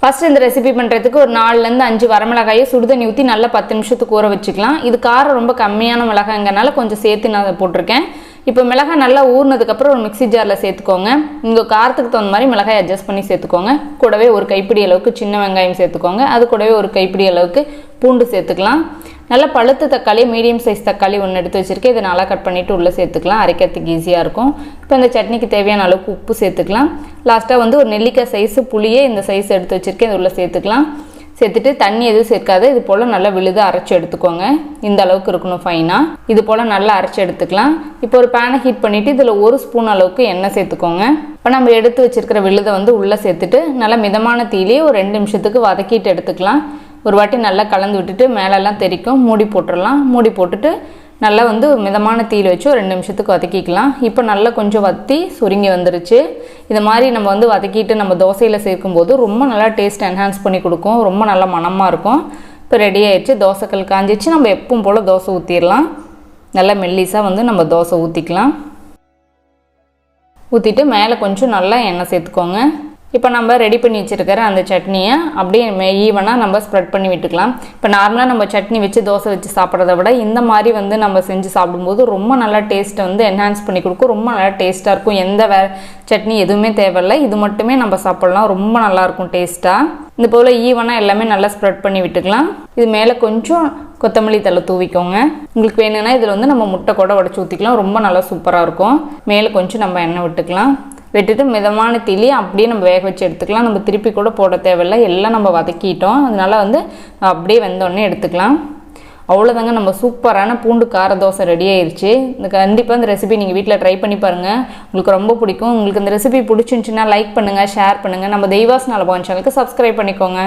First இந்த recipe பண்ணுறதுக்கு ஒரு 4லேருந்து 5 வரமிளகாயை சுடுதண்ணி ஊற்றி நல்லா 10 நிமிஷத்துக்கு ஊற வச்சுக்கலாம். இது காரம் ரொம்ப கம்மியான மிளகாய்ங்கனால கொஞ்சம் சேர்த்து நான் போட்டிருக்கேன். இப்போ மிளகாய் நல்லா ஊறினதுக்கப்புறம் ஒரு மிக்ஸி ஜாரில் சேர்த்துக்கோங்க. உங்கள் காரத்துக்கு தகுந்த மாதிரி மிளகாய் அட்ஜஸ்ட் பண்ணி சேர்த்துக்கோங்க. கூடவே ஒரு கைப்பிடி அளவுக்கு சின்ன வெங்காயம் சேர்த்துக்கோங்க. அது கூடவே ஒரு கைப்பிடி அளவுக்கு பூண்டு சேர்த்துக்கலாம். நல்லா பழுத்த தக்காளி, மீடியம் சைஸ் தக்காளி ஒன்று எடுத்து வச்சுருக்கேன். இதை நல்லா கட் பண்ணிவிட்டு உள்ளே சேர்த்துக்கலாம். அரைக்கிறதுக்கு ஈஸியாக இருக்கும். இப்போ இந்த சட்னிக்கு தேவையான அளவுக்கு உப்பு சேர்த்துக்கலாம். லாஸ்ட்டாக ஒரு நெல்லிக்காய் சைஸு புளியே இந்த சைஸ் எடுத்து வச்சுருக்கேன். இது உள்ளே சேர்த்துக்கலாம். சேர்த்துட்டு தண்ணி எதுவும் சேர்க்காத இது போல் நல்லா விழுது அரைச்சி எடுத்துக்கோங்க. இந்த அளவுக்கு இருக்கணும் ஃபைனாக. இது போல் நல்லா அரைச்சி எடுத்துக்கலாம். இப்போ ஒரு பேனை ஹீட் பண்ணிவிட்டு இதில் 1 ஸ்பூன் அளவுக்கு எண்ணெய் சேர்த்துக்கோங்க. இப்போ நம்ம எடுத்து வச்சுருக்கிற விழுதை உள்ளே சேர்த்துட்டு நல்லா மிதமான தீயிலே ஒரு 2 நிமிஷத்துக்கு வதக்கிட்டு எடுத்துக்கலாம். ஒரு வாட்டி நல்லா கலந்து விட்டுட்டு மேலெல்லாம் தெறிக்கும். மூடி போட்டுடலாம். மூடி போட்டுட்டு நல்லா மிதமான தீயில் வச்சு ஒரு 2 நிமிஷத்துக்கு வதக்கிக்கலாம். இப்போ நல்லா கொஞ்சம் வத்தி சுருங்கி வந்துருச்சு. இது மாதிரி நம்ம வதக்கிட்டு நம்ம தோசையில் சேர்க்கும்போது ரொம்ப நல்லா டேஸ்ட் என்ஹான்ஸ் பண்ணி கொடுக்கும். ரொம்ப நல்லா மணமாக இருக்கும். இப்போ ரெடி ஆகிடுச்சு. தோசைக்கல் காஞ்சிச்சு. நம்ம எப்பவும் போல் தோசை ஊற்றிடலாம். நல்லா மெல்லிஸாக நம்ம தோசை ஊற்றிக்கலாம். ஊற்றிட்டு மேலே கொஞ்சம் நல்லா எண்ணெய் சேர்த்துக்கோங்க. இப்போ நம்ம ரெடி பண்ணி வச்சுருக்கிற அந்த சட்னியை அப்படியே ஈவனாக நம்ம ஸ்ப்ரெட் பண்ணி விட்டுக்கலாம். இப்போ நார்மலாக நம்ம சட்னி வச்சு தோசை வச்சு சாப்பிட்றத விட இந்த மாதிரி நம்ம செஞ்சு சாப்பிடும்போது ரொம்ப நல்லா டேஸ்ட்டை என்ஹான்ஸ் பண்ணி கொடுக்கும். ரொம்ப நல்லா டேஸ்ட்டாக இருக்கும். எந்த சட்னி எதுவுமே தேவையில்லை. இது மட்டுமே நம்ம சாப்பிட்லாம். ரொம்ப நல்லாயிருக்கும் டேஸ்ட்டாக. இந்த போல் ஈவனாக எல்லாமே நல்லா ஸ்ப்ரெட் பண்ணி விட்டுக்கலாம். இது மேலே கொஞ்சம் கொத்தமல்லி தழை தூவிக்கோங்க. உங்களுக்கு வேணும்னா இதில் நம்ம முட்டை கூட உடச்சி ஊற்றிக்கலாம். ரொம்ப நல்லா சூப்பராக இருக்கும். மேலே கொஞ்சம் நம்ம எண்ணெய் விட்டுக்கலாம். விட்டுட்டு மிதமான தீலி அப்படியே நம்ம வேக வச்சு எடுத்துக்கலாம். நம்ம திருப்பி கூட போட தேவையில்லை. எல்லாம் நம்ம வதக்கிட்டோம். அதனால் அப்படியே வெந்தோடனே எடுத்துக்கலாம். அவ்வளோதாங்க, நம்ம சூப்பரான பூண்டு கார தோசை ரெடி ஆயிடுச்சு. கண்டிப்பாக இந்த ரெசிபி நீங்கள் வீட்டில் ட்ரை பண்ணி பாருங்கள். உங்களுக்கு ரொம்ப பிடிக்கும். உங்களுக்கு இந்த ரெசிபி பிடிச்சிருந்துச்சுன்னா லைக் பண்ணுங்கள், ஷேர் பண்ணுங்கள். நம்ம தெய்வாஸ் நலபாகம் சேனலுக்கு சப்ஸ்கிரைப் பண்ணிக்கோங்க.